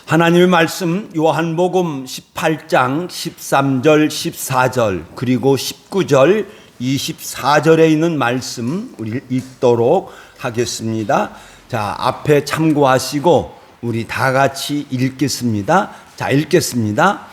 하나님의 말씀 요한복음 18장 13절 14절 그리고 19절 24절에 있는 말씀 우리 읽도록 하겠습니다. 자, 앞에 참고하시고 우리 다 같이 읽겠습니다. 자, 읽겠습니다.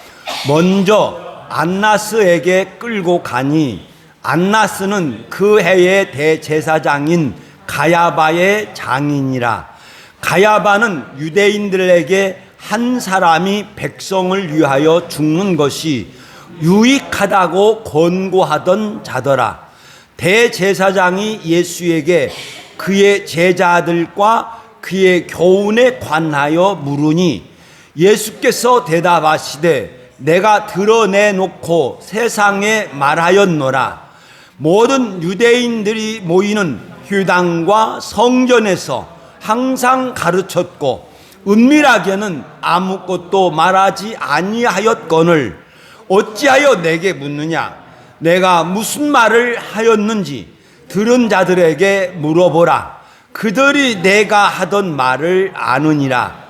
먼저 안나스에게 끌고 가니 안나스는 그 해의 대제사장인 가야바의 장인이라. 가야바는 유대인들에게 한 사람이 백성을 위하여 죽는 것이 유익하다고 권고하던 자더라. 대제사장이 예수에게 그의 제자들과 그의 교훈에 관하여 물으니 예수께서 대답하시되 내가 드러내놓고 세상에 말하였노라. 모든 유대인들이 모이는 회당과 성전에서 항상 가르쳤고 은밀하게는 아무것도 말하지 아니하였거늘 어찌하여 내게 묻느냐? 내가 무슨 말을 하였는지 들은 자들에게 물어보라. 그들이 내가 하던 말을 아느니라.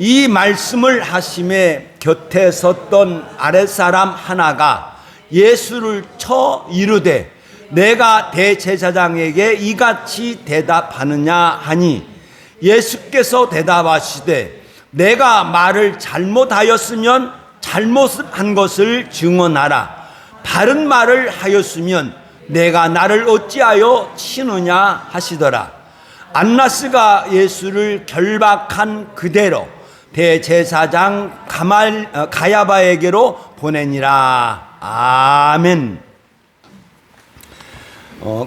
이 말씀을 하심에 곁에 섰던 아랫사람 하나가 예수를 쳐 이르되 내가 대제사장에게 이같이 대답하느냐 하니 예수께서 대답하시되 내가 말을 잘못하였으면 잘못한 것을 증언하라. 바른 말을 하였으면 내가 나를 어찌하여 치느냐 하시더라. 안나스가 예수를 결박한 그대로 대제사장 가야바에게로 보내니라. 아멘.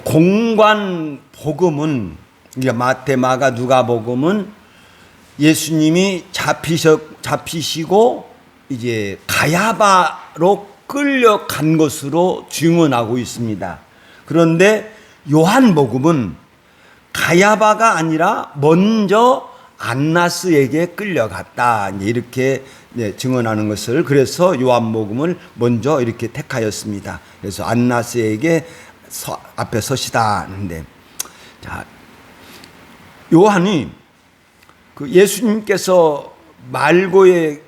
공관 복음은 마태, 마가, 누가복음은 예수님이 잡히시고 이제 가야바로 끌려간 것으로 증언하고 있습니다. 그런데 요한복음은 가야바가 아니라 먼저 안나스에게 끌려갔다 이렇게 증언하는 것을, 그래서 요한복음을 먼저 이렇게 택하였습니다. 그래서 안나스에게 앞에 서시다 하는데, 자, 요한이 그 예수님께서 말고의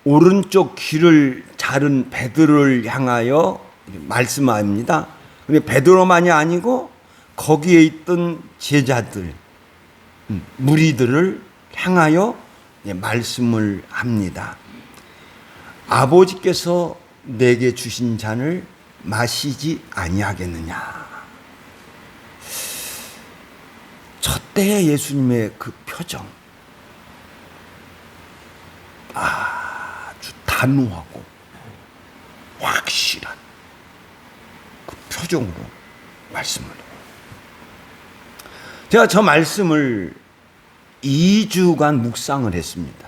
오른쪽 귀를 자른 베드로를 향하여 말씀합니다. 근데 베드로만이 아니고 거기에 있던 제자들, 무리들을 향하여 말씀을 합니다. 아버지께서 내게 주신 잔을 마시지 아니하겠느냐. 저 때의 예수님의 그 표정, 아주 단호하고 확실한 그 표정으로 말씀을 해요. 제가 저 말씀을 2주간 묵상을 했습니다.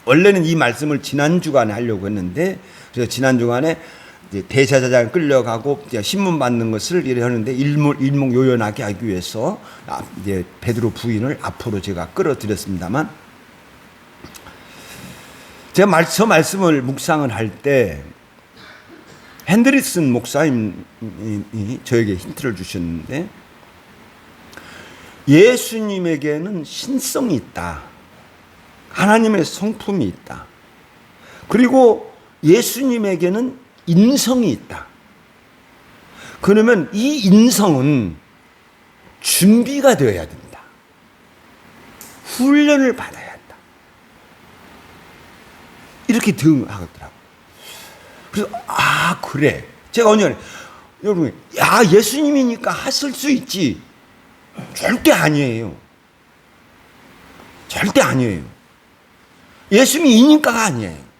원래는 이 말씀을 지난주간에 하려고 했는데, 그래서 지난주간에 대제사장 끌려가고 신문 받는 것을 하는데 일목요연하게 하기 위해서 이제 베드로 부인을 앞으로 제가 끌어들였습니다만, 제가 저 말씀을 묵상을 할 때 핸드리슨 목사님이 저에게 힌트를 주셨는데, 예수님에게는 신성이 있다. 하나님의 성품이 있다. 그리고 예수님에게는 인성이 있다. 그러면 이 인성은 준비가 되어야 된다. 훈련을 받아야 한다. 이렇게 등하더라고요. 그래서 그래. 제가 언제 여러분, 예수님이니까 하실 수 있지. 절대 아니에요. 절대 아니에요. 예수님이니까가 아니에요.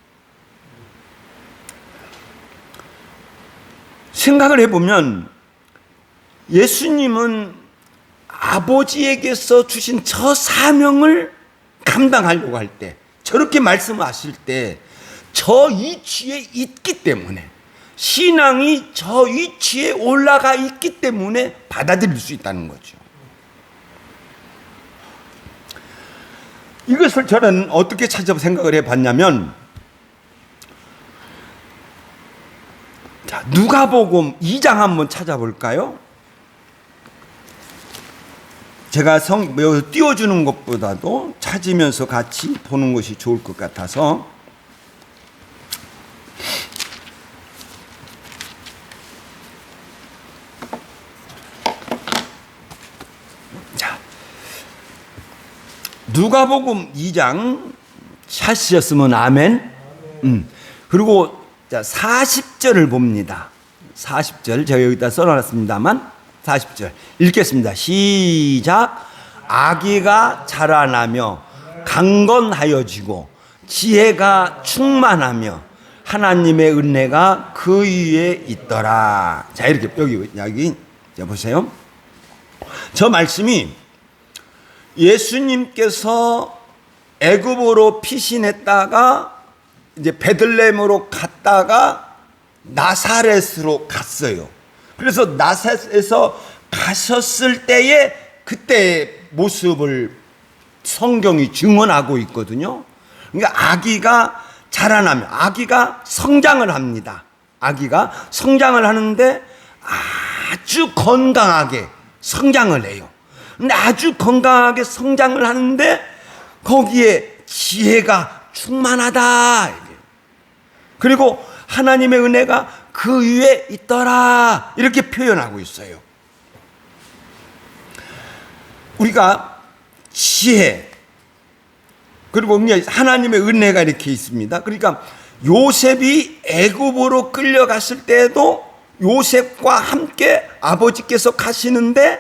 생각을 해보면 예수님은 아버지에게서 주신 저 사명을 감당하려고 할 때, 저렇게 말씀하실 때 저 위치에 있기 때문에, 신앙이 저 위치에 올라가 있기 때문에 받아들일 수 있다는 거죠. 이것을 저는 어떻게 생각을 해봤냐면, 자, 누가복음 2장 한번 찾아볼까요? 제가 띄워주는 것보다도 찾으면서 같이 보는 것이 좋을 것 같아서 자, 누가복음 2장 찾으셨으면 아멘. 그리고 자, 40절을 봅니다. 40절 제가 여기다 써놨습니다만 40절 읽겠습니다. 시작. 아기가 자라나며 강건하여지고 지혜가 충만하며 하나님의 은혜가 그 위에 있더라. 자, 이렇게 여기 자, 보세요. 저 말씀이 예수님께서 애굽으로 피신했다가 이제 베들레헴으로 갔다가 나사렛으로 갔어요. 그래서 나사렛에서 가셨을 때에 그때의 모습을 성경이 증언하고 있거든요. 그러니까 아기가 자라나면 아기가 성장을 합니다. 아기가 성장을 하는데 아주 건강하게 성장을 해요. 근데 아주 건강하게 성장을 하는데 거기에 지혜가 충만하다. 그리고 하나님의 은혜가 그 위에 있더라. 이렇게 표현하고 있어요. 우리가 지혜 그리고 하나님의 은혜가 이렇게 있습니다. 그러니까 요셉이 애굽으로 끌려갔을 때에도 요셉과 함께 아버지께서 가시는데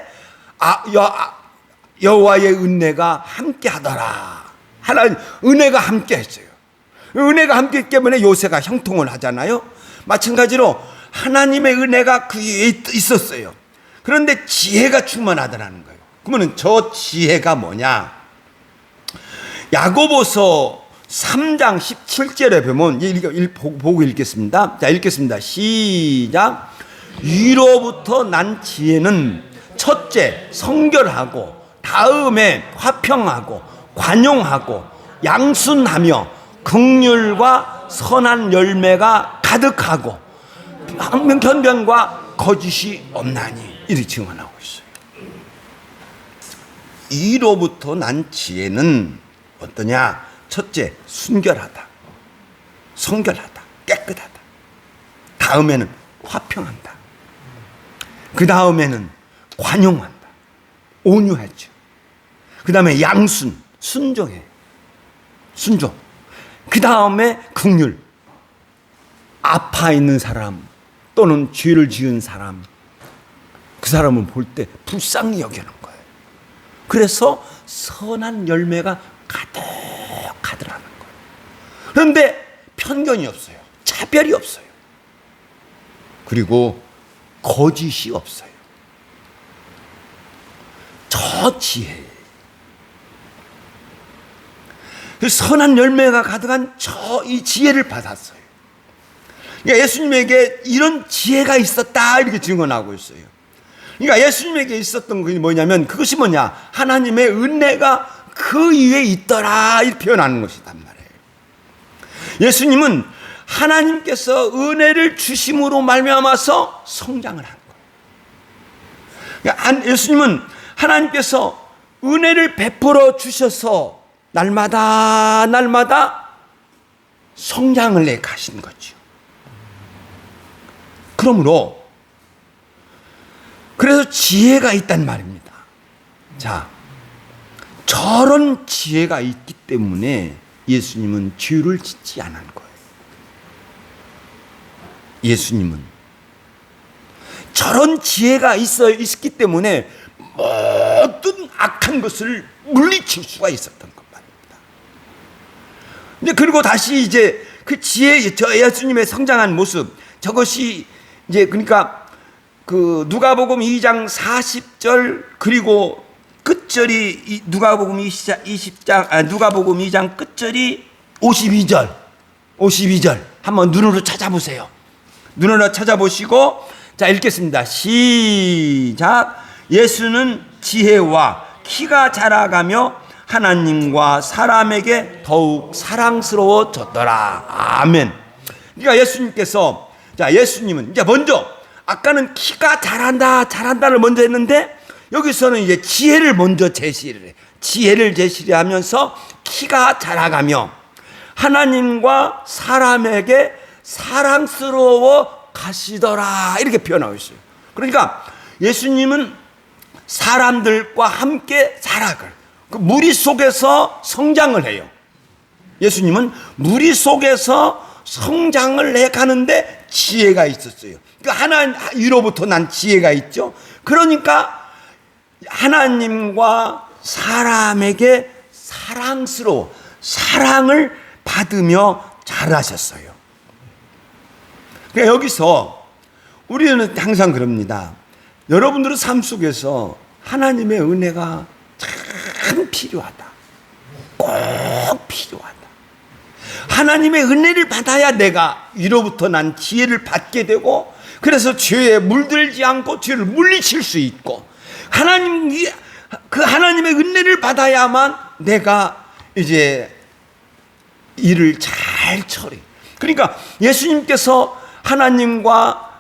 여호와의 은혜가 함께 하더라. 하나님 은혜가 함께 했어요. 은혜가 함께 했기 때문에 요셉가 형통을 하잖아요. 마찬가지로 하나님의 은혜가 그 위에 있었어요. 그런데 지혜가 충만하더라는 거예요. 그러면 저 지혜가 뭐냐? 야고보서 3장 17절에 보면 보고 읽겠습니다. 자, 읽겠습니다. 시작. 위로부터 난 지혜는 첫째 성결하고 다음에 화평하고 관용하고 양순하며 긍휼과 선한 열매가 가득하고 변변과 거짓이 없나니 이렇게 증언하고 있어요. 이로부터 난 지혜는 어떠냐? 첫째 순결하다, 성결하다, 깨끗하다. 다음에는 화평한다. 그 다음에는 관용한다, 온유하죠. 그 다음에 양순, 순종해, 순종. 그 다음에 긍휼, 아파 있는 사람 또는 죄를 지은 사람, 그 사람을 볼 때 불쌍히 여기는 거예요. 그래서 선한 열매가 가득하더라는 거예요. 그런데 편견이 없어요. 차별이 없어요. 그리고 거짓이 없어요. 저 지혜, 선한 열매가 가득한 저 이 지혜를 받았어요. 그러니까 예수님에게 이런 지혜가 있었다 이렇게 증언하고 있어요. 그러니까 예수님에게 있었던 것이 뭐냐면 그것이 뭐냐? 하나님의 은혜가 그 위에 있더라 이렇게 표현하는 것이단 말이에요. 예수님은 하나님께서 은혜를 주심으로 말미암아서 성장을 한 거예요. 그러니까 예수님은 하나님께서 은혜를 베풀어 주셔서 날마다 성장을 해 가신 거죠. 그러므로 그래서 지혜가 있단 말입니다. 자, 저런 지혜가 있기 때문에 예수님은 죄를 짓지 않은 거예요. 예수님은 저런 지혜가 있기 때문에 모든 악한 것을 물리칠 수가 있었던 것 말입니다. 근데 그리고 다시 이제 그 지혜, 저 예수님의 성장한 모습, 저것이 이제 그러니까 그 누가복음 2장 40절 그리고 끝절이 누가복음 2장 끝절이 52절 한번 눈으로 찾아보세요. 눈으로 찾아보시고 자 읽겠습니다. 시작. 예수는 지혜와 키가 자라가며 하나님과 사람에게 더욱 사랑스러워졌더라. 아멘. 그러니까 예수님께서 예수님은 이제 먼저 아까는 키가 자란다를 먼저 했는데 여기서는 이제 지혜를 먼저 제시를 해. 지혜를 제시를 하면서 키가 자라가며 하나님과 사람에게 사랑스러워 가시더라 이렇게 표현하고 있어요. 그러니까 예수님은 사람들과 함께 살아갈 그 무리 속에서 성장을 해요. 예수님은 무리 속에서 성장을 해 가는데 지혜가 있었어요. 그러니까 하나님으로부터 난 지혜가 있죠. 그러니까 하나님과 사람에게 사랑스러워 사랑을 받으며 자라셨어요. 그러니까 여기서 우리는 항상 그럽니다. 여러분들의 삶 속에서 하나님의 은혜가 참 필요하다. 꼭 필요하다. 하나님의 은혜를 받아야 내가 위로부터 난 지혜를 받게 되고 그래서 죄에 물들지 않고 죄를 물리칠 수 있고 그 하나님의 은혜를 받아야만 내가 이제 일을 잘 처리. 그러니까 예수님께서 하나님과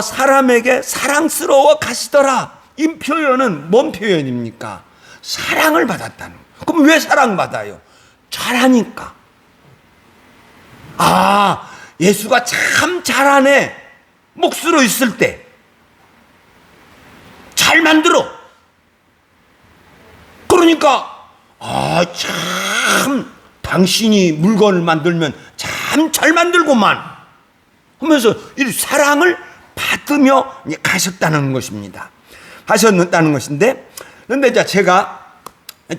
사람에게 사랑스러워 가시더라. 이 표현은 뭔 표현입니까? 사랑을 받았다는 거. 그럼 왜 사랑받아요? 잘하니까. 아, 예수가 참 잘하네. 몫으로 있을 때. 잘 만들어. 그러니까, 아, 참, 당신이 물건을 만들면 참 잘 만들고만 하면서 이 사랑을 받으며 가셨다는 것입니다. 하셨다는 것인데, 그런데 이제 제가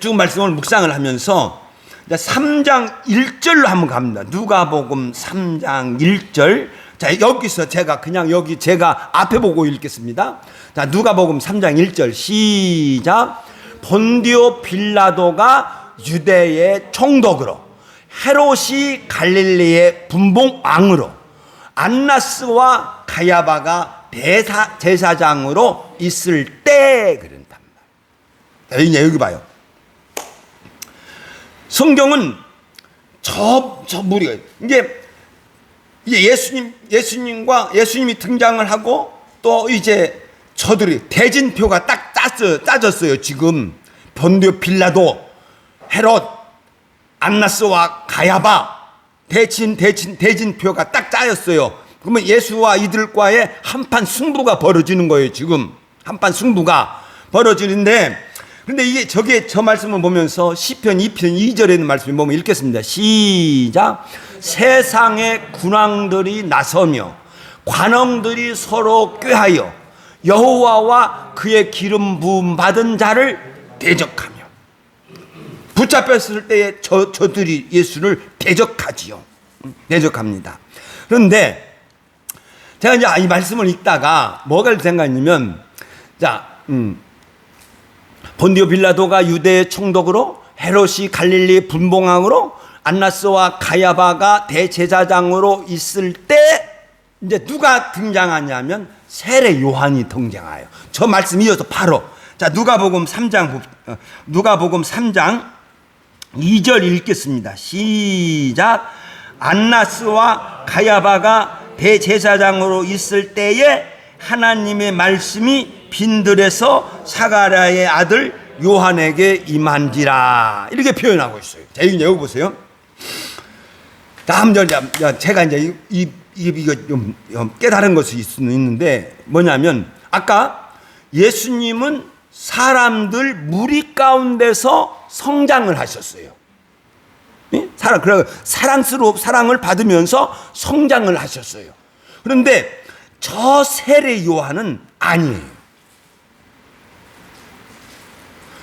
쭉 말씀을 묵상을 하면서 3장 1절로 한번 갑니다. 누가복음 3장 1절. 자, 여기서 제가 그냥 여기 제가 앞에 보고 읽겠습니다. 자, 누가복음 3장 1절 시작. 본디오 빌라도가 유대의 총독으로 헤롯이 갈릴리의 분봉왕으로 안나스와 가야바가 제사장으로 있을 때 그런답니다. 자, 여기 봐요. 성경은 저 무리가 이제 예수님이 등장을 하고 또 이제 저들이 대진표가 딱 짜졌어요. 지금 본디오 빌라도, 헤롯, 안나스와 가야바 대진표가 딱 짜였어요. 그러면 예수와 이들과의 한판 승부가 벌어지는 거예요. 지금 한판 승부가 벌어지는데, 근데 이게 저 말씀을 보면서 시편 2편 2절에 있는 말씀을 보면 읽겠습니다. 시작. 세상의 군왕들이 나서며 관원들이 서로 꾀하여 여호와와 그의 기름 부음 받은 자를 대적하며. 붙잡혔을 때에 저들이 예수를 대적하지요. 대적합니다. 그런데 제가 이제 이 말씀을 읽다가 뭐가 생각했냐면, 본디오 빌라도가 유대의 총독으로, 헤롯이 갈릴리 분봉왕으로, 안나스와 가야바가 대제사장으로 있을 때 이제 누가 등장하냐면 세례 요한이 등장해요. 저 말씀 이어서 바로 자 누가복음 3장 2절 읽겠습니다. 시작. 안나스와 가야바가 대제사장으로 있을 때에 하나님의 말씀이 빈들에서 사가랴의 아들 요한에게 임한지라 이렇게 표현하고 있어요. 자, 여기 보세요. 다음 제가 이제 이거 좀 깨달은 것이 있는데 뭐냐면 아까 예수님은 사람들 무리 가운데서 성장을 하셨어요. 사랑을 받으면서 성장을 하셨어요. 그런데 저 세례 요한은 아니에요.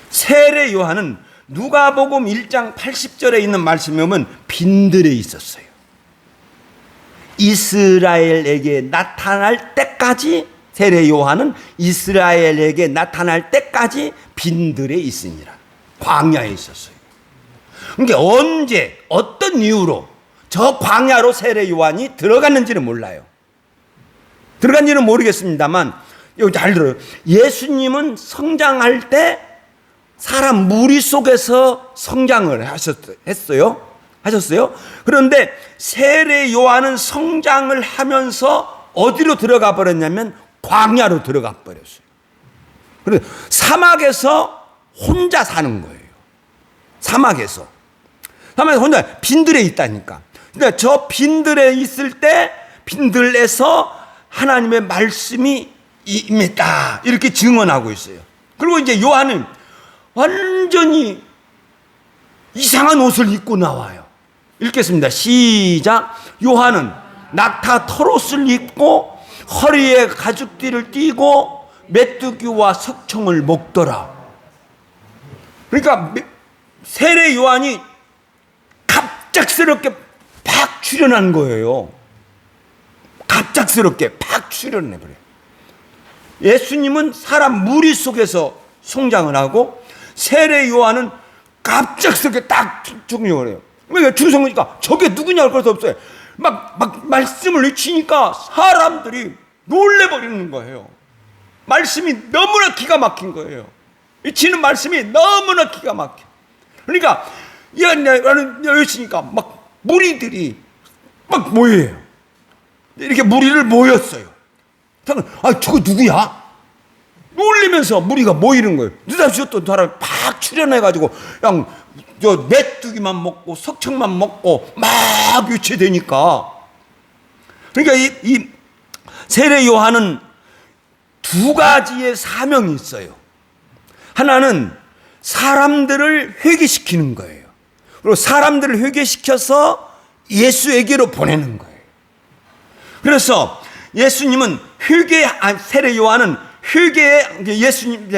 세례 요한은 누가복음 1장 80절에 있는 말씀에 보면 빈들에 있었어요. 이스라엘에게 나타날 때까지 세례 요한은 이스라엘에게 나타날 때까지 빈들에 있으니라. 광야에 있었어요. 그러니까 언제 어떤 이유로 저 광야로 세례 요한이 들어갔는지는 몰라요. 들어간지는 모르겠습니다만 여기 잘 들어요. 예수님은 성장할 때 사람 무리 속에서 성장을 하셨어요. 그런데 세례 요한은 성장을 하면서 어디로 들어가 버렸냐면 광야로 들어가 버렸어요. 그래서 사막에서 혼자 사는 거예요. 사막에서 혼자 빈들에 있다니까. 근데 저 빈들에 있을 때 빈들에서 하나님의 말씀이 임했다 이렇게 증언하고 있어요. 그리고 이제 요한은 완전히 이상한 옷을 입고 나와요. 읽겠습니다. 시작. 요한은 낙타 털옷을 입고 허리에 가죽띠를 띠고 메뚜기와 석청을 먹더라. 그러니까 세례 요한이 갑작스럽게 팍 출현한 거예요. 갑작스럽게 팍 출현해버려요. 예수님은 사람 무리 속에서 성장을 하고 세례 요한은 갑작스럽게 딱 죽는 거예요. 왜 중성이니까 저게 누구냐 할 것도 없어요. 막 말씀을 외치니까 사람들이 놀래버리는 거예요. 말씀이 너무나 기가 막힌 거예요. 외치는 말씀이 너무나 기가 막혀. 그러니까 외치니까 막 무리들이 막 모여요. 이렇게 무리를 모였어요. 저거 누구야? 놀리면서 무리가 모이는 거예요. 느닷없이 어떤 사람이 팍 출현해가지고 그냥 저 메뚜기만 먹고 석청만 먹고 막 유치되니까. 그러니까 이 세례 요한은 두 가지의 사명이 있어요. 하나는 사람들을 회개시키는 거예요. 그리고 사람들을 회개시켜서 예수에게로 보내는 거예요. 그래서 예수님은 세례 요한은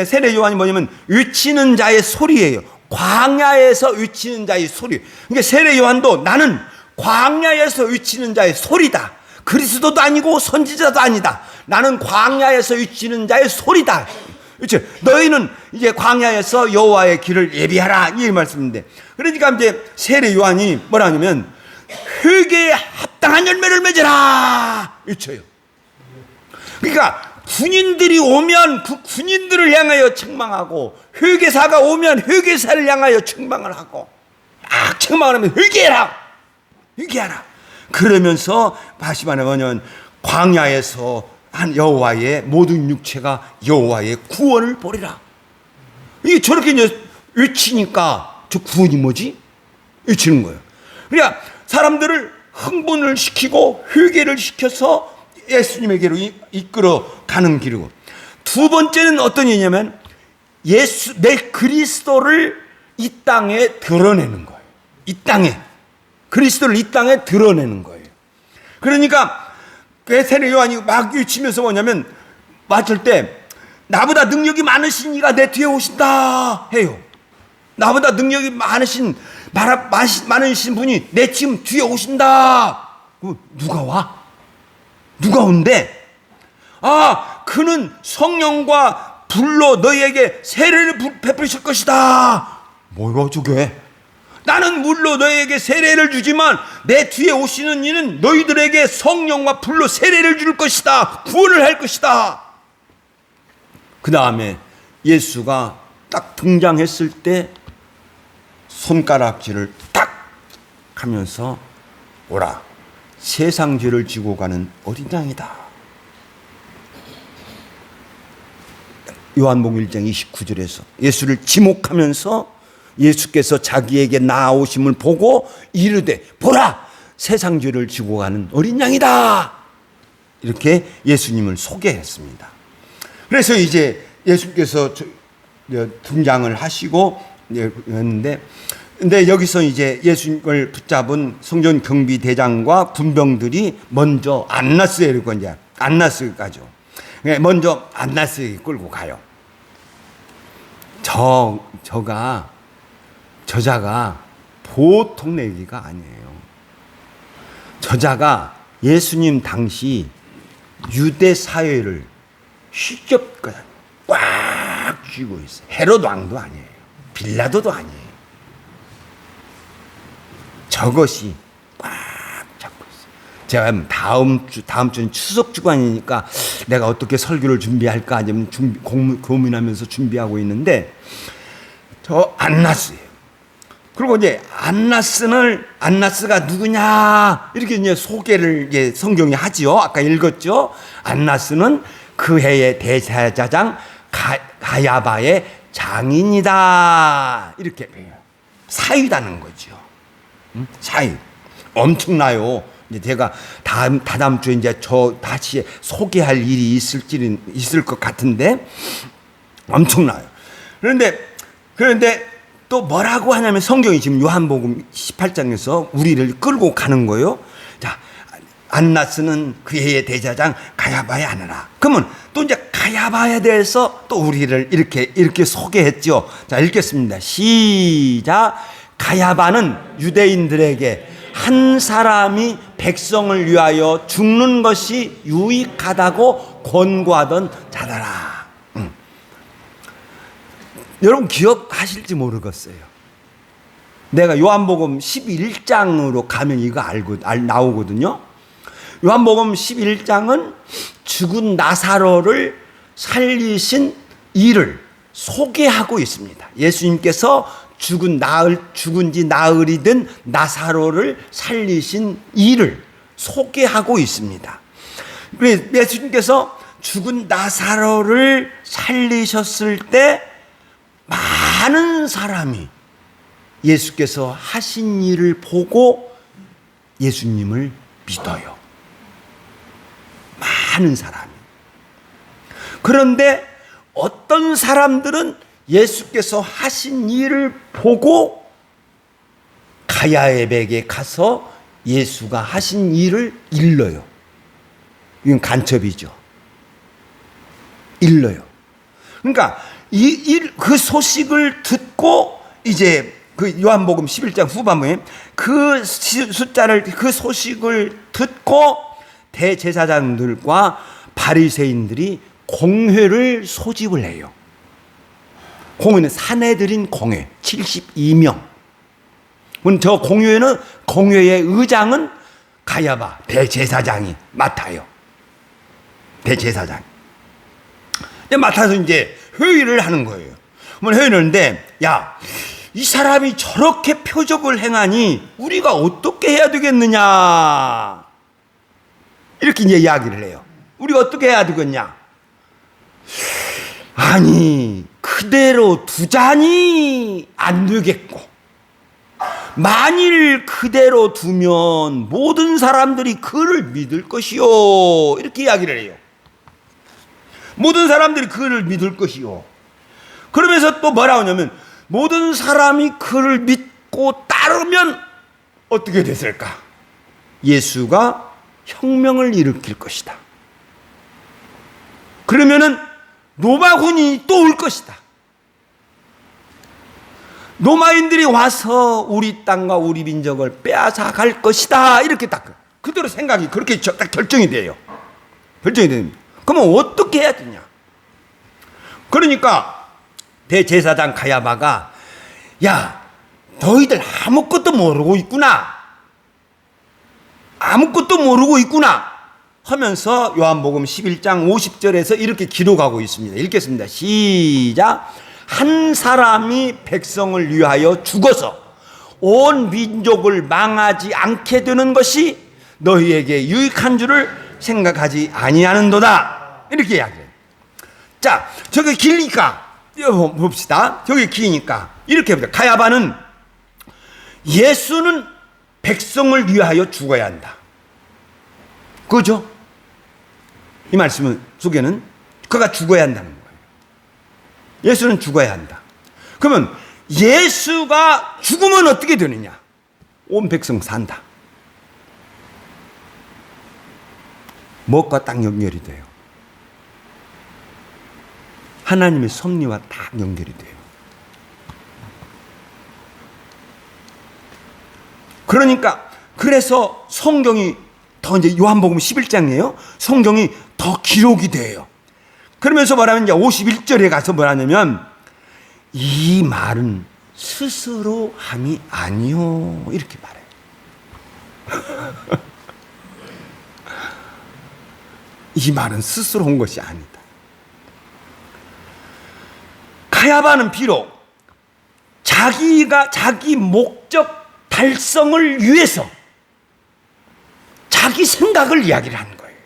세례 요한이 뭐냐면 외치는 자의 소리예요. 광야에서 외치는 자의 소리. 그러니까 세례 요한도 나는 광야에서 외치는 자의 소리다. 그리스도도 아니고 선지자도 아니다. 나는 광야에서 외치는 자의 소리다. 그렇죠? 너희는 이제 광야에서 여호와의 길을 예비하라 이 말씀인데, 그러니까 이제 세례 요한이 뭐라 하냐면 회개에 합당한 열매를 맺어라 외쳐요. 그러니까 군인들이 오면 그 군인들을 향하여 책망하고, 회개사가 오면 회개사를 향하여 책망을 하고, 막 책망을 하면 회개해라 그러면서 다시 말하면 광야에서 한 여호와의 모든 육체가 여호와의 구원을 보리라. 이게 저렇게 이제 외치니까 저 구원이 뭐지? 외치는 거예요. 그러니까 사람들을 흥분을 시키고 회개를 시켜서 예수님에게로 이끌어 가는 길이고, 두 번째는 어떤 일이냐면 내 그리스도를 이 땅에 드러내는 거예요. 그리스도를 이 땅에 드러내는 거예요. 그러니까 세례 요한이 막 외치면서 뭐냐면 맞을 때 나보다 능력이 많으신 이가 내 뒤에 오신다 해요. 나보다 능력이 많으신 분이 내 지금 뒤에 오신다. 누가 와? 누가 온대? 그는 성령과 불로 너희에게 세례를 베푸실 것이다. 뭐야 저게? 나는 물로 너희에게 세례를 주지만 내 뒤에 오시는 이는 너희들에게 성령과 불로 세례를 줄 것이다. 구원을 할 것이다. 그 다음에 예수가 딱 등장했을 때 손가락질을 딱 하면서 오라, 세상 죄를 지고 가는 어린 양이다. 요한복음 1장 29절에서 예수를 지목하면서 예수께서 자기에게 나아오심을 보고 이르되 보라, 세상 죄를 지고 가는 어린 양이다. 이렇게 예수님을 소개했습니다. 그래서 이제 예수께서 등장을 하시고 했는데, 근데 여기서 이제 예수님을 붙잡은 성전 경비 대장과 군병들이 먼저 안나스에 이제 안나스 가죠. 먼저 안나스에 끌고 가요. 저자가 보통 얘기가 아니에요. 저자가 예수님 당시 유대 사회를 휘겹 꽉 쥐고 있어요. 헤롯 왕도 아니에요. 빌라도도 아니에요. 저것이 꽉 잡고 있어요. 제가 다음 주는 추석 주간이니까 내가 어떻게 설교를 준비할까 아니면 고민하면서 준비하고 있는데, 저 안나스예요. 그리고 이제 안나스가 누구냐 이렇게 이제 소개를 이제 성경이 하지요. 아까 읽었죠. 안나스는 그 해의 대제사장 가야바의 장인이다. 이렇게 배워요. 사위다는 거죠. 사위. 엄청나요. 이제 제가 다다음 주에 이제 저 다시 소개할 일이 있을 것 같은데 엄청나요. 그런데 또 뭐라고 하냐면 성경이 지금 요한복음 18장에서 우리를 끌고 가는 거예요. 자, 안나스는 그 해의 대제사장 가야바의 아내라. 그러면 또 이제 가야바에 대해서 또 우리를 이렇게 소개했죠. 자, 읽겠습니다. 시작. 가야바는 유대인들에게 한 사람이 백성을 위하여 죽는 것이 유익하다고 권고하던 자더라. 여러분 기억하실지 모르겠어요. 내가 요한복음 11장으로 가면 이거 나오거든요. 요한복음 11장은 죽은 나사로를 살리신 일을 소개하고 있습니다. 예수님께서 죽은 지 나흘이 된 나사로를 살리신 일을 소개하고 있습니다. 그래서 예수님께서 죽은 나사로를 살리셨을 때 많은 사람이 예수께서 하신 일을 보고 예수님을 믿어요. 많은 사람이. 그런데 어떤 사람들은 예수께서 하신 일을 보고 가야바에게 가서 예수가 하신 일을 일러요. 이건 간첩이죠. 일러요. 그러니까 그 소식을 듣고 이제 그 요한복음 11장 후반부에 그 소식을 듣고 대제사장들과 바리새인들이 공회를 소집을 해요. 공회는 사내들인 공회 72명. 저 공회의 의장은 가야바 대제사장이 맡아요. 대제사장. 맡아서 이제 회의를 하는 거예요. 회의를 하는데, 야, 이 사람이 저렇게 표적을 행하니 우리가 어떻게 해야 되겠느냐? 이렇게 이제 이야기를 해요. 우리가 어떻게 해야 되겠냐? 아니, 그대로 두자니 안 되겠고, 만일 그대로 두면 모든 사람들이 그를 믿을 것이요. 이렇게 이야기를 해요. 모든 사람들이 그를 믿을 것이요. 그러면서 또 뭐라고 하냐면 모든 사람이 그를 믿고 따르면 어떻게 됐을까? 예수가 혁명을 일으킬 것이다. 그러면은 로마군이 또 올 것이다. 로마인들이 와서 우리 땅과 우리 민족을 빼앗아 갈 것이다. 이렇게 딱 그대로 생각이 그렇게 딱 결정이 돼요. 결정이 됩니다. 그러면 어떻게 해야 되냐? 그러니까 대제사장 가야바가 야, 너희들 아무것도 모르고 있구나. 아무것도 모르고 있구나. 하면서 요한복음 11장 50절에서 이렇게 기록하고 있습니다. 읽겠습니다. 시작. 한 사람이 백성을 위하여 죽어서 온 민족을 망하지 않게 되는 것이 너희에게 유익한 줄을 생각하지 아니하는도다. 이렇게 이야기해요. 자, 저게 길니까 봅시다. 저게 기니까 이렇게 봅니다. 가야바는 예수는 백성을 위하여 죽어야 한다. 그죠? 이 말씀 속에는 그가 죽어야 한다는 거예요. 예수는 죽어야 한다. 그러면 예수가 죽으면 어떻게 되느냐? 온 백성 산다. 무엇과 딱 연결이 돼요? 하나님의 섭리와 딱 연결이 돼요. 그러니까 그래서 성경이 더 이제 요한복음 11장이에요. 성경이 더 기록이 돼요. 그러면서 말하면 이제 51절에 가서 뭐라냐면 이 말은 스스로 함이 아니요. 이렇게 말해요. 이 말은 스스로 온 것이 아니다. 가야바는 비록 자기 목적 달성을 위해서 자기 생각을 이야기를 하는 거예요.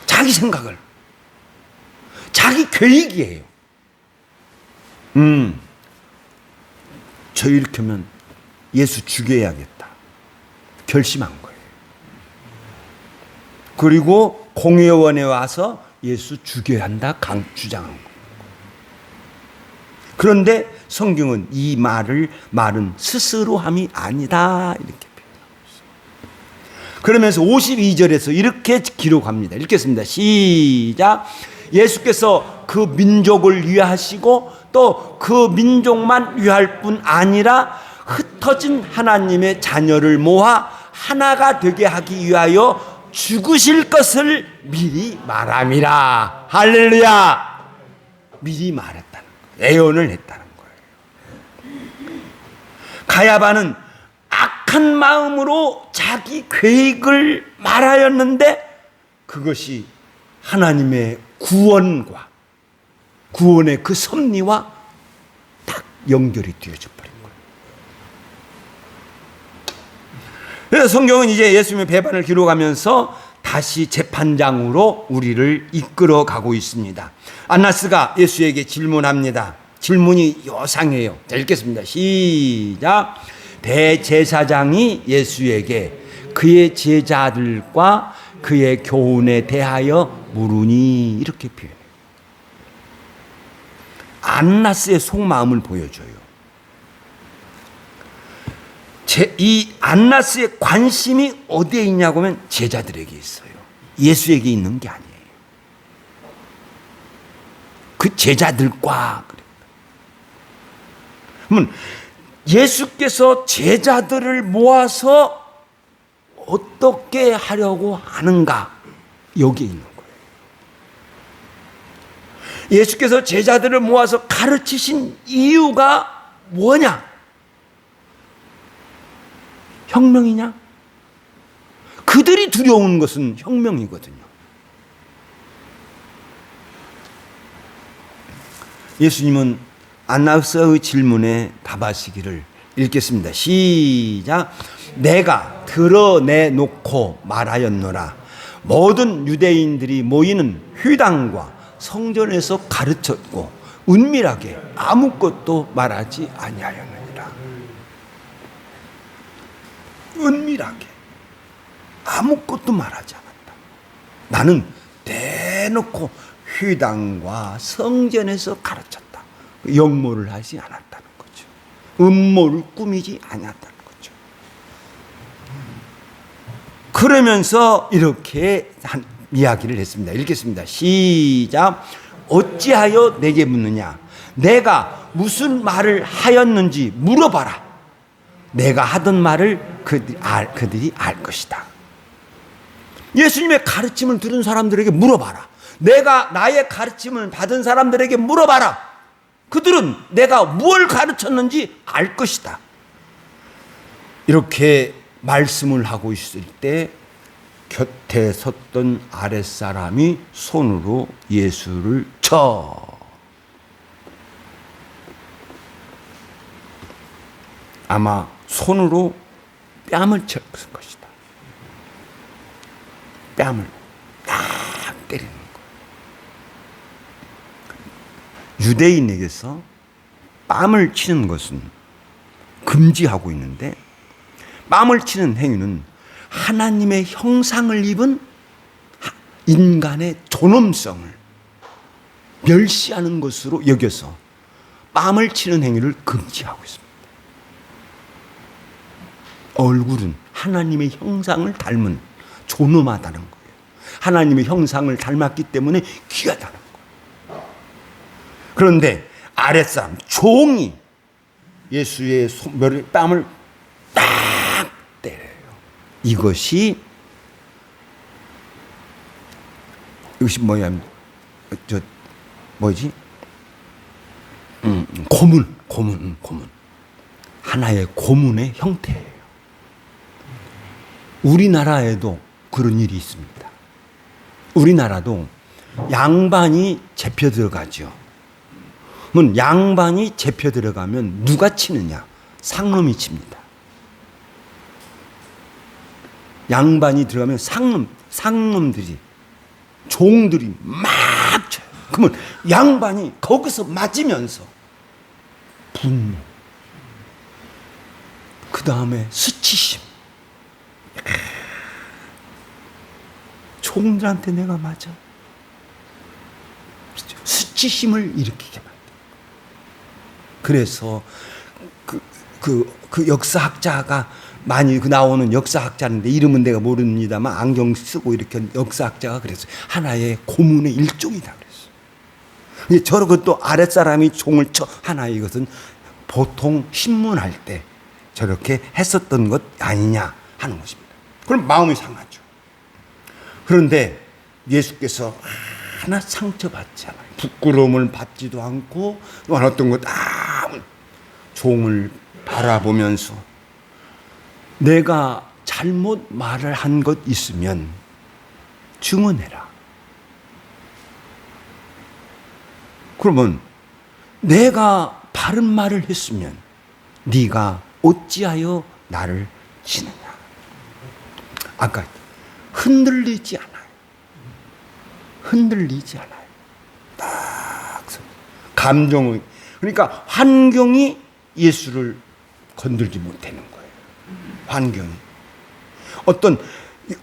자기 생각을. 자기 계획이에요. 저 이렇게 하면 예수 죽여야겠다 결심한 거예요. 그리고 공회원에 와서 예수 죽여야 한다 주장한 거예요. 그런데 성경은 이 말은 스스로 함이 아니다 이렇게 표현하고 있어요. 그러면서 52절에서 이렇게 기록합니다. 읽겠습니다. 시작. 예수께서 그 민족을 위하시고 또 그 민족만 위할 뿐 아니라 흩어진 하나님의 자녀를 모아 하나가 되게 하기 위하여 죽으실 것을 미리 말함이라. 할렐루야. 미리 말했다는 거예요. 예언을 했다는 거예요. 가야바는 악한 마음으로 자기 계획을 말하였는데 그것이 하나님의 구원의 그 섭리와 딱 연결이 되어져 버린 거예요. 그래서 성경은 이제 예수님의 배반을 기록하면서 다시 재판장으로 우리를 이끌어 가고 있습니다. 안나스가 예수에게 질문합니다. 질문이 요상해요. 자, 읽겠습니다. 시작. 대제사장이 예수에게 그의 제자들과 그의 교훈에 대하여 물으니 이렇게 표현해요. 안나스의 속마음을 보여줘요. 이 안나스의 관심이 어디에 있냐고 하면 제자들에게 있어요. 예수에게 있는 게 아니에요. 그 제자들과 그래요. 그러면 예수께서 제자들을 모아서 어떻게 하려고 하는가 여기에 있는 거예요. 예수께서 제자들을 모아서 가르치신 이유가 뭐냐? 혁명이냐? 그들이 두려운 것은 혁명이거든요. 예수님은 안나스의 질문에 답하시기를 읽겠습니다. 시작. 내가 드러내놓고 말하였노라. 모든 유대인들이 모이는 회당과 성전에서 가르쳤고 은밀하게 아무것도 말하지 아니하였느니라. 은밀하게 아무것도 말하지 않았다. 나는 대놓고 회당과 성전에서 가르쳤다. 역모를 하지 않았다는 거죠. 음모를 꾸미지 않았다는 거죠. 그러면서 이렇게 이야기를 했습니다. 읽겠습니다. 시작. 어찌하여 내게 묻느냐? 내가 무슨 말을 하였는지 물어봐라. 내가 하던 말을 그들이 알 것이다. 예수님의 가르침을 들은 사람들에게 물어봐라. 내가 나의 가르침을 받은 사람들에게 물어봐라. 그들은 내가 무엇을 가르쳤는지 알 것이다. 이렇게 말씀을 하고 있을 때 곁에 섰던 아랫사람이 손으로 예수를 쳐. 아마 손으로 뺨을 쳤을 것이다. 뺨을 딱 때리는 거예요. 유대인에게서 뺨을 치는 것은 금지하고 있는데 뺨을 치는 행위는 하나님의 형상을 입은 인간의 존엄성을 멸시하는 것으로 여겨서 뺨을 치는 행위를 금지하고 있습니다. 얼굴은 하나님의 형상을 닮은 존엄하다는 거예요. 하나님의 형상을 닮았기 때문에 귀하다는 거예요. 그런데 아랫사람 종이 예수의 뺨을 딱 때려요. 이것이 뭐야? 뭐지? 고문. 하나의 고문의 형태예요. 우리나라에도 그런 일이 있습니다. 우리나라도 양반이 잡혀 들어가죠. 그럼 양반이 잡혀 들어가면 누가 치느냐? 상놈이 칩니다. 양반이 들어가면 상놈들이 종들이 막 쳐요. 그러면 양반이 거기서 맞으면서 분노, 그 다음에 수치심. 총들한테 내가 맞아. 수치심을 일으키게 만든. 그래서 그 역사학자가 많이 나오는 역사학자인데 이름은 내가 모릅니다만 안경 쓰고 이렇게 역사학자가 그랬어요. 하나의 고문의 일종이다 그랬어요. 저런 또 아랫사람이 총을 쳐 하나의 이것은 보통 신문할 때 저렇게 했었던 것 아니냐 하는 것입니다. 그럼 마음이 상하죠. 그런데 예수께서 하나 상처받지 않아요. 부끄러움을 받지도 않고 또한 어떤 것 종을 바라보면서 내가 잘못 말을 한 것 있으면 증언해라. 그러면 내가 바른 말을 했으면 네가 어찌하여 나를 치느냐. 아까 흔들리지 않아요. 흔들리지 않아요. 딱 감정의, 그러니까 환경이 예수를 건들지 못하는 거예요. 환경이. 어떤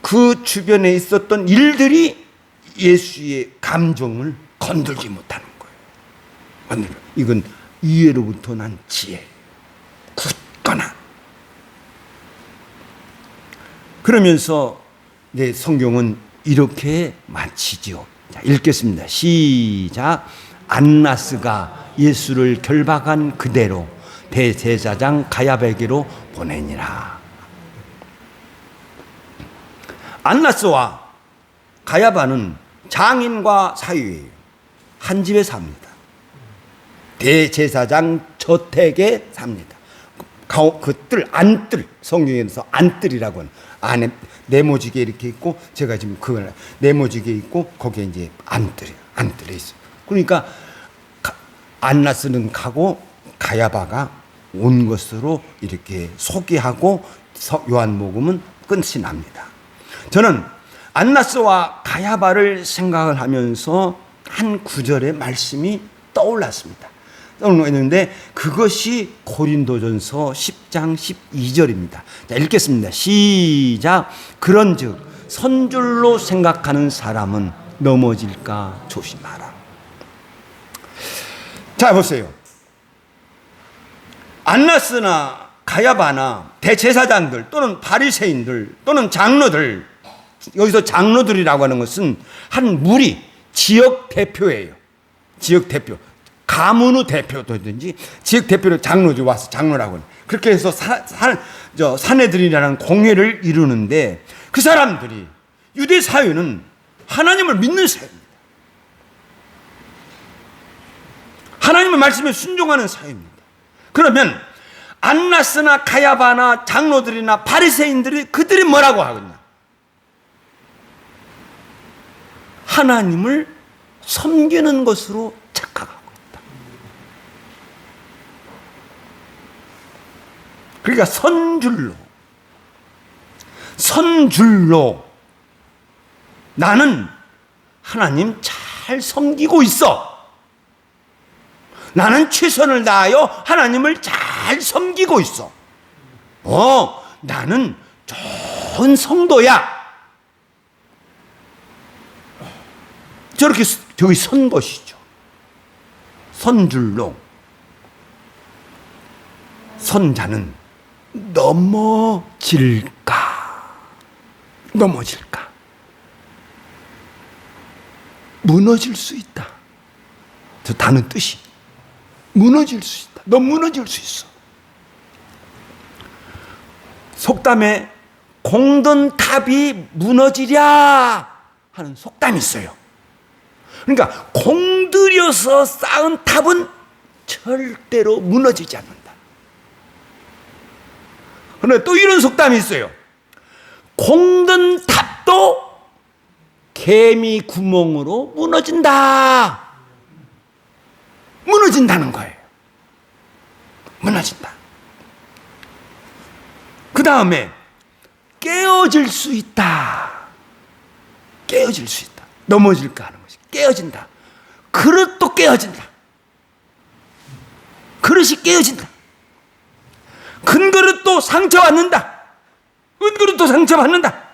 그 주변에 있었던 일들이 예수의 감정을 건들지 못하는 거예요. 이건 이해로부터 난 지혜. 굳거나. 그러면서 성경은 이렇게 마치죠. 자, 읽겠습니다. 시작. 안나스가 예수를 결박한 그대로 대제사장 가야바에게로 보내니라. 안나스와 가야바는 장인과 사위예요. 한 집에 삽니다. 대제사장 저택에 삽니다. 그 뜰, 안뜰, 성경에서 안뜰이라고 하는, 안에 네모지게 이렇게 있고, 제가 지금 그걸 네모지게 있고, 거기에 이제 안뜰이에요. 안뜰에 있어요. 그러니까 안나스는 가고 가야바가 온 것으로 이렇게 소개하고 요한복음은 끝이 납니다. 저는 안나스와 가야바를 생각을 하면서 한 구절의 말씀이 떠올랐습니다. 떠올랐는데 그것이 고린도전서 10장 12절입니다. 자, 읽겠습니다. 시작. 그런즉 선줄로 생각하는 사람은 넘어질까 조심하라. 자, 보세요. 안나스나 가야바나 대제사장들 또는 바리새인들 또는 장로들, 여기서 장로들이라고 하는 것은 한 무리, 지역 대표예요. 지역 대표. 가문의 대표든지 지역 대표로 장로들 와서 장로라고 해요. 그렇게 해서 사내들이라는 공회를 이루는데 그 사람들이 유대 사회는 하나님을 믿는 사회입니다. 하나님의 말씀에 순종하는 사회입니다. 그러면 안나스나 가야바나 장로들이나 바리새인들이 그들이 뭐라고 하겠냐? 하나님을 섬기는 것으로 착각하고 있다. 그러니까 선줄로 나는 하나님 잘 섬기고 있어. 나는 최선을 다하여 하나님을 잘 섬기고 있어. 나는 좋은 성도야. 저렇게 저기 선 것이죠. 선줄로. 선자는 넘어질까? 무너질 수 있다. 저 단어 뜻이. 무너질 수 있다. 너 무너질 수 있어. 속담에 공든 탑이 무너지랴 하는 속담이 있어요. 그러니까 공들여서 쌓은 탑은 절대로 무너지지 않는다. 그런데 또 이런 속담이 있어요. 공든 탑도 개미 구멍으로 무너진다는 거예요. 무너진다. 그 다음에 깨어질 수 있다. 넘어질까 하는 것이 깨어진다. 그릇도 깨어진다. 그릇이 깨어진다. 큰 그릇도 상처받는다. 은 그릇도 상처받는다.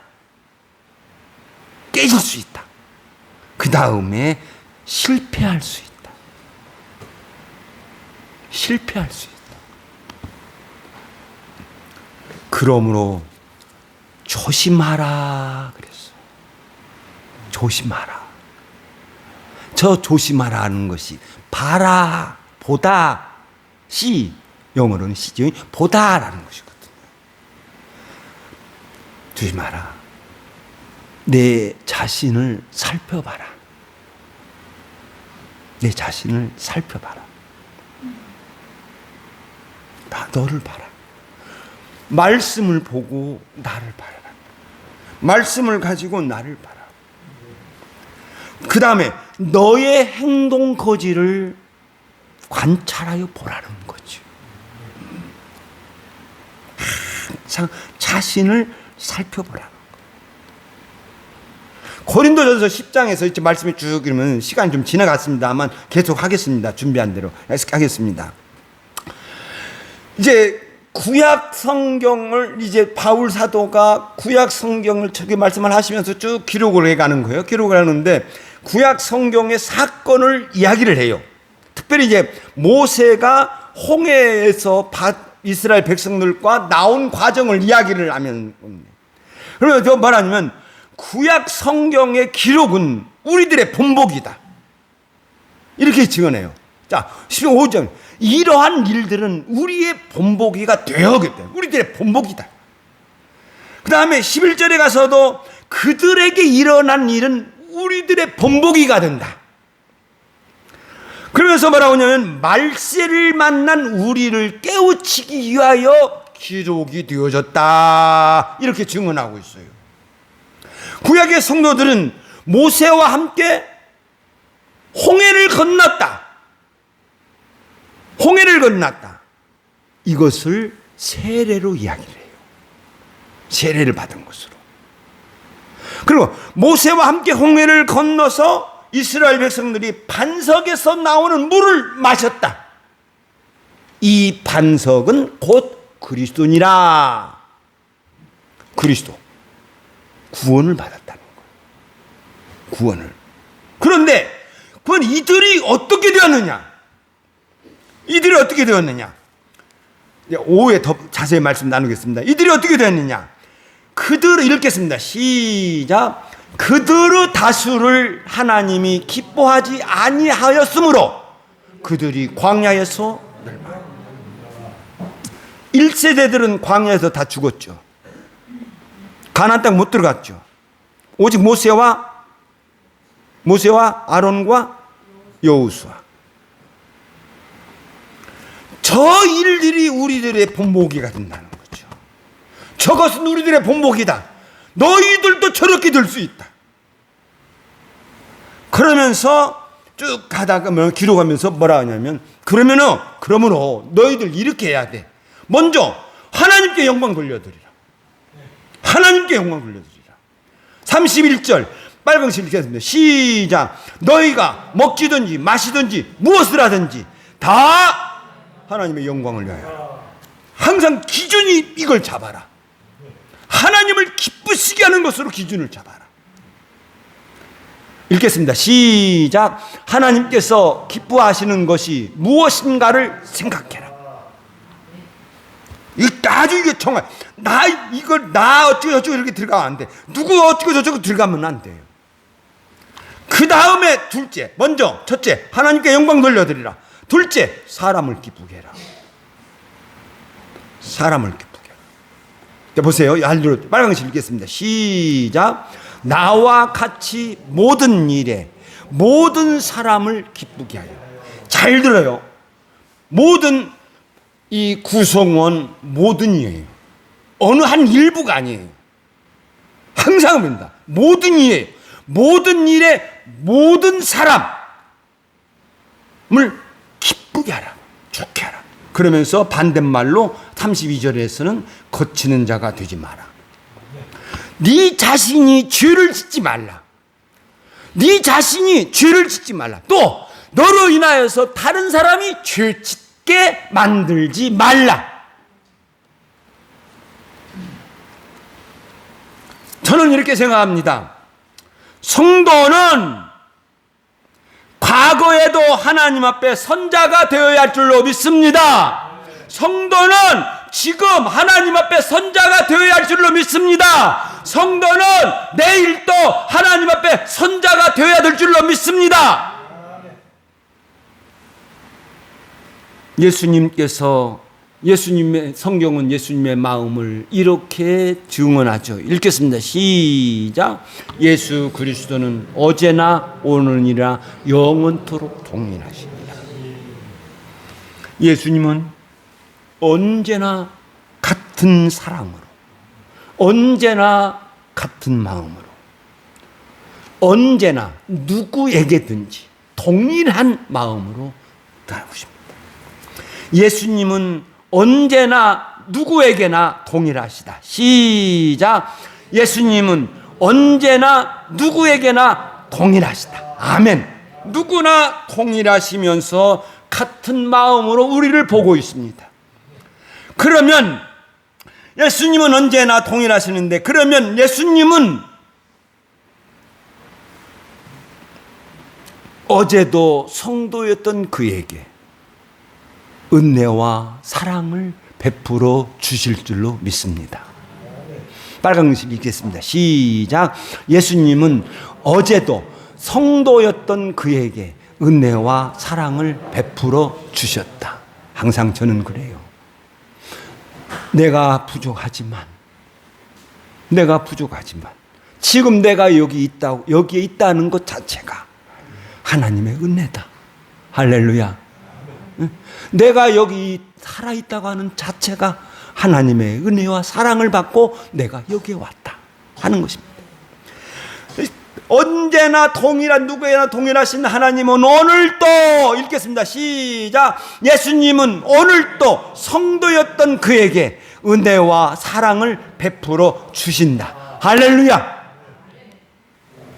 깨질 수 있다. 그 다음에 실패할 수 있다. 실패할 수 있다. 그러므로 조심하라 그랬어. 조심하라. 저 조심하라 하는 것이 봐라, 보다, 시, 영어로는 시죠. 보다라는 것이거든요. 조심하라. 내 자신을 살펴봐라. 내 자신을 살펴봐라. 나 너를 봐라. 말씀을 보고 나를 봐라. 말씀을 가지고 나를 봐라. 그 다음에 너의 행동 거지를 관찰하여 보라는 거죠. 항상 자신을 살펴보라는 거예요. 고린도전서 10장에서 이제 말씀이 쭉 이러면 시간이 좀 지나갔습니다만 계속 하겠습니다. 준비한 대로 하겠습니다. 이제 구약 성경을 이제 바울 사도가 구약 성경을 저기 말씀을 하시면서 쭉 기록을 해가는 거예요. 기록을 하는데 구약 성경의 사건을 이야기를 해요. 특별히 이제 모세가 홍해에서 이스라엘 백성들과 나온 과정을 이야기를 하면, 그러면 저 말하자면 구약 성경의 기록은 우리들의 본보기다. 이렇게 증언해요. 자, 15장. 이러한 일들은 우리의 본보기가 되어야겠다. 우리들의 본보기다. 그 다음에 11절에 가서도 그들에게 일어난 일은 우리들의 본보기가 된다. 그러면서 뭐라고 하냐면 말세를 만난 우리를 깨우치기 위하여 기록이 되어졌다. 이렇게 증언하고 있어요. 구약의 성도들은 모세와 함께 홍해를 건넜다. 홍해를 건넜다. 이것을 세례로 이야기를 해요. 세례를 받은 것으로. 그리고 모세와 함께 홍해를 건너서 이스라엘 백성들이 반석에서 나오는 물을 마셨다. 이 반석은 곧 그리스도니라. 그리스도. 구원을 받았다는 거예요. 구원을. 그런데 그건 이들이 어떻게 되었느냐? 이들이 어떻게 되었느냐? 오후에 더 자세히 말씀 나누겠습니다. 이들이 어떻게 되었느냐? 그들을 읽겠습니다. 시작. 그들의 다수를 하나님이 기뻐하지 아니하였으므로 그들이 광야에서 멸망. 1세대들은 광야에서 다 죽었죠. 가나안 땅 못 들어갔죠. 오직 모세와 아론과 여호수아. 저 일들이 우리들의 본보기가 된다는 거죠. 저것은 우리들의 본보기다. 너희들도 저렇게 될 수 있다. 그러면서 쭉 가다가 기록하면서 뭐라 하냐면 그러므로 너희들 이렇게 해야 돼. 먼저 하나님께 영광 돌려드리라. 하나님께 영광 돌려드리라. 31절 빨간 실 읽겠습니다. 시작. 너희가 먹지든지 마시든지 무엇을 하든지 다 하나님의 영광을 위하여. 항상 기준이 이걸 잡아라. 하나님을 기쁘시게 하는 것으로 기준을 잡아라. 읽겠습니다. 시작. 하나님께서 기뻐하시는 것이 무엇인가를 생각해라. 아주 이게 정말 나 어쩌고 저쩌고 이렇게 들어가면 안 돼. 누구 어쩌고 저쩌고 들어가면 안 돼요. 그 다음에 둘째, 먼저 첫째 하나님께 영광 돌려드리라. 둘째 사람을 기쁘게 해라. 사람을 기쁘게 해라. 자, 보세요. 빨간색 읽겠습니다. 시작. 나와 같이 모든 일에 모든 사람을 기쁘게 하여. 잘 들어요. 모든 이 구성원 모든 이에요. 어느 한 일부가 아니에요. 항상 합니다. 모든 이에요. 모든 일에 모든 사람을 기쁘게 하라. 좋게 하라. 그러면서 반대말로 32절에서는 거치는 자가 되지 마라. 네 자신이 죄를 짓지 말라. 네 자신이 죄를 짓지 말라. 또 너로 인하여서 다른 사람이 죄 짓게 만들지 말라. 저는 이렇게 생각합니다. 성도는 과거에도 하나님 앞에 선자가 되어야 할 줄로 믿습니다. 성도는 지금 하나님 앞에 선자가 되어야 할 줄로 믿습니다. 성도는 내일도 하나님 앞에 선자가 되어야 될 줄로 믿습니다. 예수님의 성경은 예수님의 마음을 이렇게 증언하죠. 읽겠습니다. 시작. 예수 그리스도는 어제나 오늘이나 영원토록 동일하십니다. 예수님은 언제나 같은 사랑으로, 언제나 같은 마음으로, 언제나 누구에게든지 동일한 마음으로 다루십니다. 예수님은 언제나 누구에게나 동일하시다. 시작. 예수님은 언제나 누구에게나 동일하시다. 아멘. 누구나 동일하시면서 같은 마음으로 우리를 보고 있습니다. 그러면 예수님은 언제나 동일하시는데, 그러면 예수님은 어제도 성도였던 그에게 은혜와 사랑을 베풀어 주실 줄로 믿습니다. 빨간 글씨 읽겠습니다. 시작. 예수님은 어제도 성도였던 그에게 은혜와 사랑을 베풀어 주셨다. 항상 저는 그래요. 내가 부족하지만 지금 내가 여기에 있다는 것 자체가 하나님의 은혜다. 할렐루야. 내가 여기 살아있다고 하는 자체가 하나님의 은혜와 사랑을 받고 내가 여기에 왔다 하는 것입니다. 언제나 누구에나 동일하신 하나님은 오늘도, 읽겠습니다. 시작. 예수님은 오늘도 성도였던 그에게 은혜와 사랑을 베풀어 주신다. 할렐루야.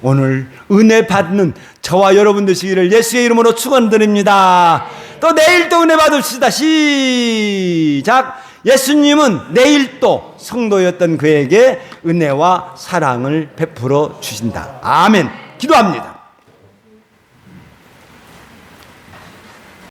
오늘 은혜 받는 저와 여러분 되시기를 예수의 이름으로 축원드립니다. 또 내일 또 은혜 받읍시다. 시작. 예수님은 내일 또 성도였던 그에게 은혜와 사랑을 베풀어 주신다. 아멘. 기도합니다.